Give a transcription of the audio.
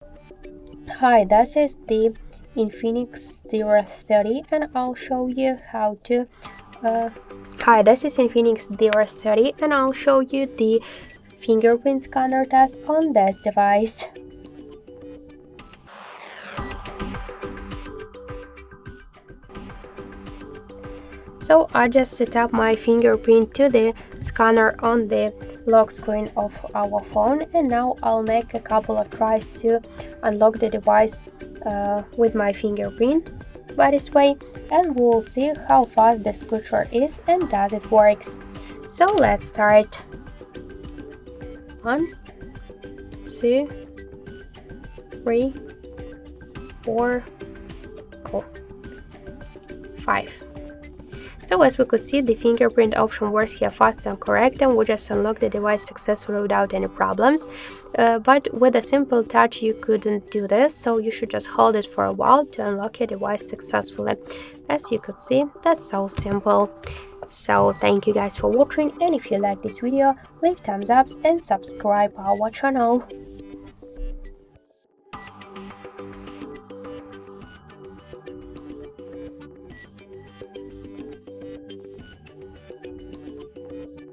Hi, this is the INFINIX Zero 30 and I'll show you how to Hi, this is INFINIX Zero 30 and I'll show you the fingerprint scanner test on this device. So I just set up my fingerprint to the scanner on the lock screen of our phone, and now I'll make a couple of tries to unlock the device with my fingerprint by this way, and we'll see how fast this feature is and does it works. So let's start. 1, 2, 3, 4, 5. So as we could see, the fingerprint option works here fast and correct, and we just unlocked the device successfully without any problems. But with a simple touch you couldn't do this, so you should just hold it for a while to unlock your device successfully. As you could see, that's so simple. So thank you guys for watching, and if you like this video, leave thumbs up and subscribe our channel.